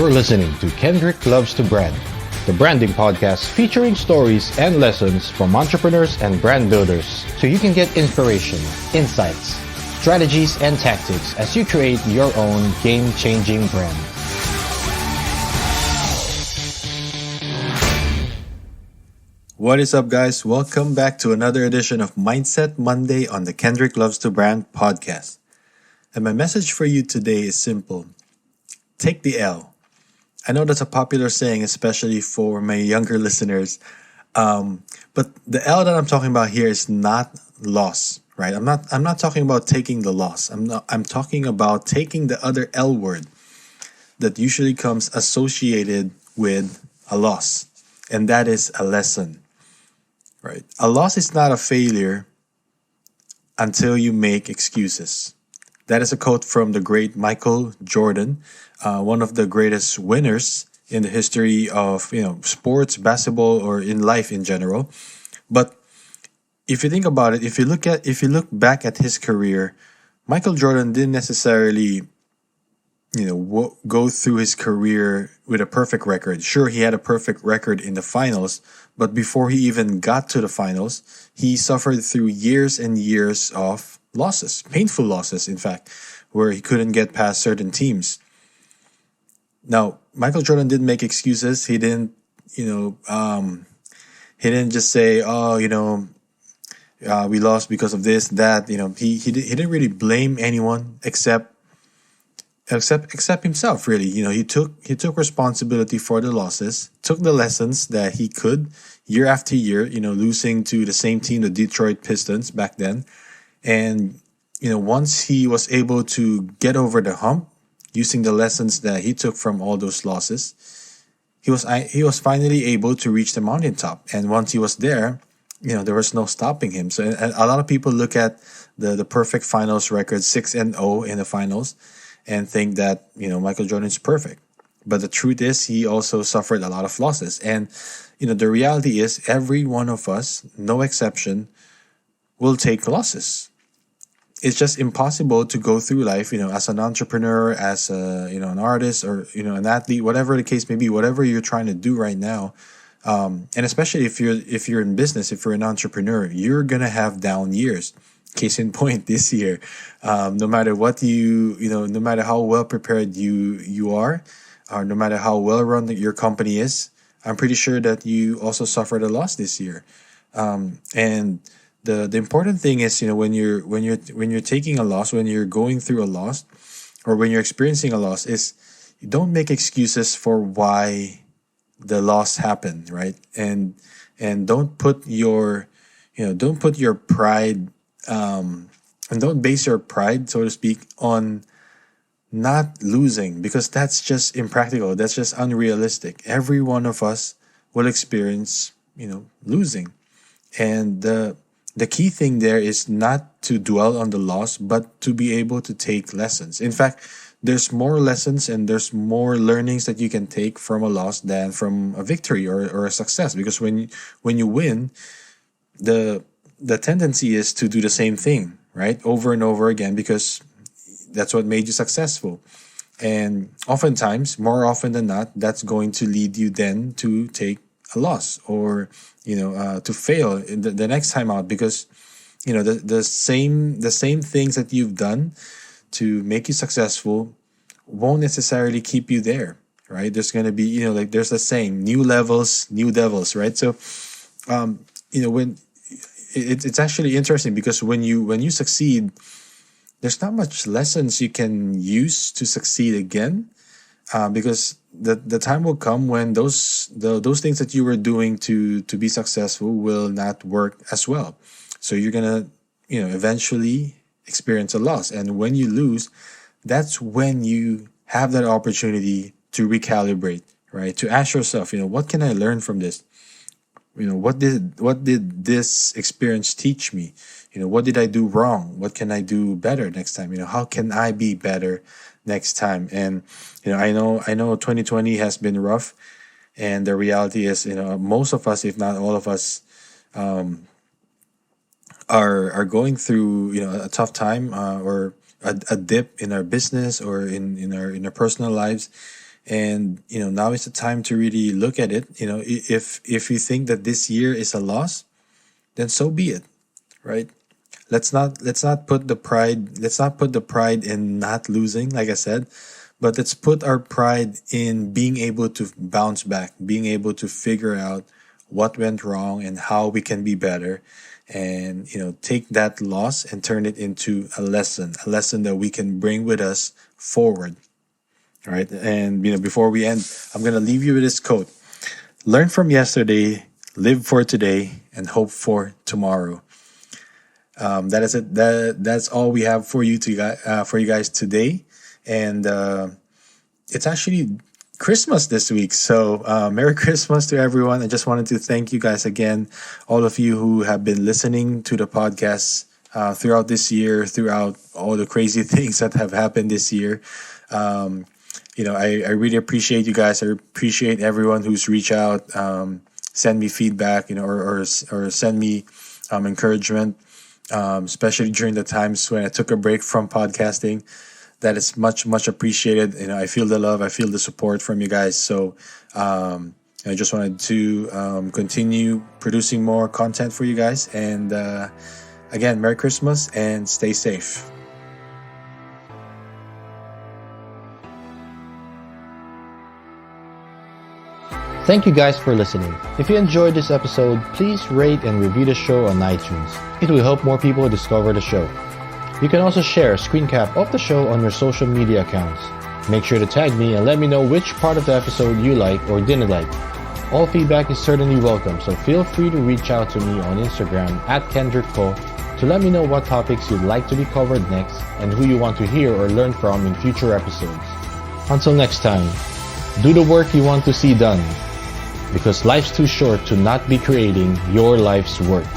You're listening to Kendrick Loves to Brand, the branding podcast featuring stories and lessons from entrepreneurs and brand builders so you can get inspiration, insights, strategies, and tactics as you create your own game-changing brand. What is up, guys? Welcome back to another edition of Mindset Monday on the Kendrick Loves to Brand podcast. And my message for you today is simple. Take the L. I know that's a popular saying, especially for my younger listeners. But the L that I'm talking about here is not loss, right? I'm not talking about taking the loss. I'm talking about taking the other L word that usually comes associated with a loss. And that is a lesson, right? A loss is not a failure until you make excuses. That is a quote from the great Michael Jordan, one of the greatest winners in the history of sports, basketball, or in life in general. But if you think about it, if you look back at his career, Michael Jordan didn't necessarily go through his career with a perfect record. Sure, he had a perfect record in the finals, but before he even got to the finals, he suffered through years and years of losses, painful losses, in fact, where he couldn't get past certain teams. Now, Michael Jordan didn't make excuses. He didn't, he didn't just say, we lost because of this, that. He didn't really blame anyone except himself. Really, he took responsibility for the losses, took the lessons that he could year after year. Losing to the same team, the Detroit Pistons back then. And, once he was able to get over the hump using the lessons that he took from all those losses, he was finally able to reach the mountaintop. And once he was there, there was no stopping him. So a lot of people look at the perfect finals record, 6-0 in the finals, and think that, Michael Jordan is perfect. But the truth is, he also suffered a lot of losses. And, the reality is every one of us, no exception, will take losses. It's just impossible to go through life, as an entrepreneur, as an artist, or an athlete, whatever the case may be, whatever you're trying to do right now, and especially if you're in business, if you're an entrepreneur, you're gonna have down years. Case in point, this year, no matter what no matter how well prepared you are, or no matter how well run your company is, I'm pretty sure that you also suffered a loss this year, and the important thing is, when you're taking a loss, when you're going through a loss, or when you're experiencing a loss, is you don't make excuses for why the loss happened, right? And don't put your pride, and don't base your pride, so to speak, on not losing, because that's just impractical. That's just unrealistic. Every one of us will experience, losing, and the key thing there is not to dwell on the loss, but to be able to take lessons. In fact, there's more lessons and there's more learnings that you can take from a loss than from a victory or a success. Because when you win, the tendency is to do the same thing, right? Over and over again, because that's what made you successful. And oftentimes, more often than not, that's going to lead you then to take a loss, or to fail the next time out, because the same things that you've done to make you successful won't necessarily keep you there, right? There's going to be there's the saying, new levels, new devils, right? So when it's actually interesting, because when you succeed, there's not much lessons you can use to succeed again, because the time will come when those things that you were doing to be successful will not work as well. So you're gonna eventually experience a loss, and when you lose, that's when you have that opportunity to recalibrate, right? To ask yourself, what can I learn from this? What did this experience teach me? What did I do wrong? What can I do better next time? How can I be better next time? And I know 2020 has been rough, and the reality is, most of us, if not all of us, are going through a tough time, or a dip in our business, or in our personal lives. And now is the time to really look at it. If you think that this year is a loss, then so be it, right? Let's not put the pride in not losing, like I said, but let's put our pride in being able to bounce back, being able to figure out what went wrong and how we can be better, and take that loss and turn it into a lesson that we can bring with us forward. All right. And before we end, I'm gonna leave you with this quote: learn from yesterday, live for today, and hope for tomorrow. That is it. That's all we have for you guys today. And it's actually Christmas this week, so Merry Christmas to everyone. I just wanted to thank you guys again, all of you who have been listening to the podcast throughout this year, throughout all the crazy things that have happened this year. I really appreciate you guys. I appreciate everyone who's reached out, send me feedback, or send me encouragement, especially during the times when I took a break from podcasting. That is much, much appreciated. I feel the love, I feel the support from you guys. So I just wanted to continue producing more content for you guys. And again, Merry Christmas and stay safe. Thank you guys for listening. If you enjoyed this episode, please rate and review the show on iTunes. It will help more people discover the show. You can also share a screen cap of the show on your social media accounts. Make sure to tag me and let me know which part of the episode you like or didn't like. All feedback is certainly welcome, so feel free to reach out to me on Instagram @KendrickCo to let me know what topics you'd like to be covered next and who you want to hear or learn from in future episodes. Until next time, do the work you want to see done, because life's too short to not be creating your life's work.